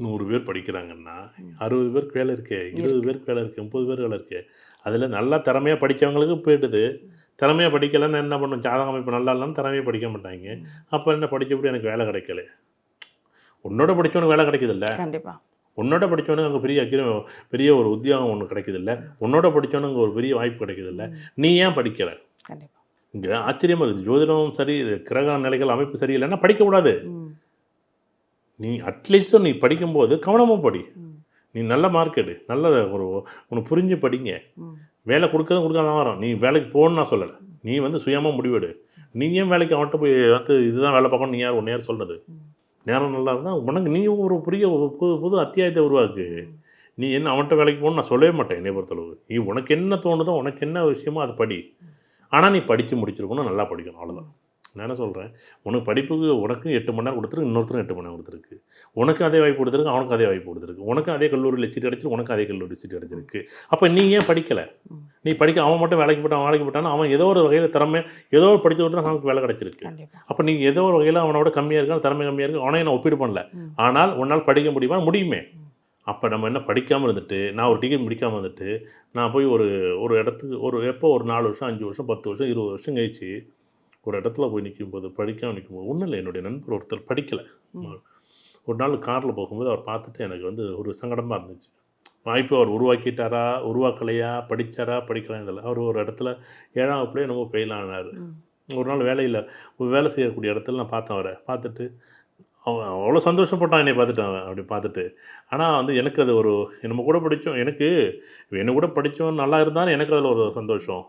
100 பேர் படிக்கிறாங்கன்னா 60 பேருக்கு வேலை இருக்கே, 20 பேருக்கு வேலை இருக்குது, 30 பேருக்கு வேலை இருக்குது. அதில் நல்லா திறமையாக படித்தவங்களுக்கு போயிடுது. திறமையாக படிக்கலைன்னு என்ன பண்ணும், ஜாதக அமைப்பு நல்லா இல்லைன்னு திறமையாக படிக்க மாட்டாங்க. அப்போ என்ன படிச்சபடி எனக்கு வேலை கிடைக்கல. உன்னோட படித்தவனுக்கு வேலை கிடைக்குதுல்ல, கண்டிப்பாக உன்னோட படித்தவனுக்கு அங்கே பெரிய ஒரு உத்தியோகம் ஒன்று கிடைக்குதில்ல, உன்னோட படித்தவனுக்கு ஒரு பெரிய வாய்ப்பு கிடைக்குதில்ல, நீ ஏன் படிக்கலை? கண்டிப்பாக இங்கே ஆச்சரியமாக இருக்குது. ஜோதிடம் சரி, கிரக நிலைகள் அமைப்பு சரியில்லைன்னா படிக்கக்கூடாது. நீ அட்லீஸ்ட் நீ படிக்கும்போது கவனமாக படி. நீ நல்ல மார்க் எடு, நல்ல ஒரு உனக்கு புரிஞ்சு படிங்க. வேலை கொடுக்கறதும் கொடுக்காதான் வரும். நீ வேலைக்கு போகணுன்னு நான் சொல்லலை. நீ வந்து சுயமாக முடிவெடு. நீ ஏன் வேலைக்கு அவன்கிட்ட போய் வந்து இதுதான் வேலை பார்க்கணும் நீ யார் ஒன்று யார் சொல்கிறது? நேரம் நல்லா இருந்தால் உனக்கு நீ ஒரு புதிய புது அத்தியாயத்தை உருவாக்கு. நீ என்ன அவன்கிட்ட வேலைக்கு போகணுன்னு நான் சொல்லவே மாட்டேன். என்னை பொறுத்தளவு நீ உனக்கு என்ன தோணுதோ, உனக்கு என்ன விஷயமோ அதை படி. ஆனால் நீ படித்து முடிச்சிருக்கணும், நல்லா படிக்கணும், அவ்வளோதான். நான் என்ன சொல்கிறேன், உனக்கு படிப்புக்கு உனக்கு 8 மணி நேரம் கொடுத்துருக்கு, இன்னொருத்தரும் 8 மணி நேரம் கொடுத்துருக்கு. உனக்கு அதே வாய்ப்பு கொடுத்துருக்கு, அவனுக்கு அதே வாய்ப்பு கொடுத்துருக்கு. உனக்கு அதே கல்லூரியில் சீட் அடிச்சிருக்கு, உனக்கு அதே கல்லூரி சீட் அடிச்சிருக்கு. அப்போ நீ ஏன் படிக்கலை? நீ படிக்க அவன் மட்டும் வேலைக்கு போட்டானா அவன் ஏதோ ஒரு வகையில் திறமை ஏதோ ஒரு படித்து விட்டு அவனுக்கு வேலை கிடச்சிருக்கு. அப்போ நீ ஏதோ ஒரு வகையில் அவனோட கம்மியாக இருக்கான், திறமை கம்மியாக இருக்குது, அவனையும் நான் ஒப்பீடு பண்ணல. ஆனால் உன்னால் படிக்க முடியுமே. அப்போ நம்ம என்ன படிக்காமல் இருந்துட்டு, நான் ஒரு டிகிரி முடிக்காமல் வந்துட்டு, நான் போய் ஒரு இடத்துக்கு எப்போ ஒரு 4 வருஷம் 5 வருஷம் 10 வருஷம் 20 வருஷம் கழிச்சு ஒரு இடத்துல போய் நிற்கும்போது, படிக்காமல் நிற்கும்போது, ஒன்றும் இல்லை, என்னுடைய நண்பர் ஒருத்தர் படிக்கலை. ஒரு நாள் காரில் போகும்போது அவர் பார்த்துட்டு எனக்கு வந்து ஒரு சங்கடமாக இருந்துச்சு. வாய்ப்பு அவர் உருவாக்கிட்டாரா, உருவாக்கலையா, படித்தாரா, படிக்கலாம் இதில். அவர் ஒரு இடத்துல 7ஆம் வகுப்புலேயே என்னமோ ஃபெயில் ஆனார். ஒரு நாள் வேலை செய்யக்கூடிய இடத்துல நான் பார்த்தேன். அவரை பார்த்துட்டு அவன் அவ்வளோ சந்தோஷப்பட்டான் என்னை பார்த்துட்டு. அவன் அப்படி பார்த்துட்டு, ஆனால் வந்து எனக்கு அது நம்ம கூட படித்தோம், என்ன கூட படித்தவன் நல்லா இருந்தாலும் எனக்கு அதில் ஒரு சந்தோஷம்.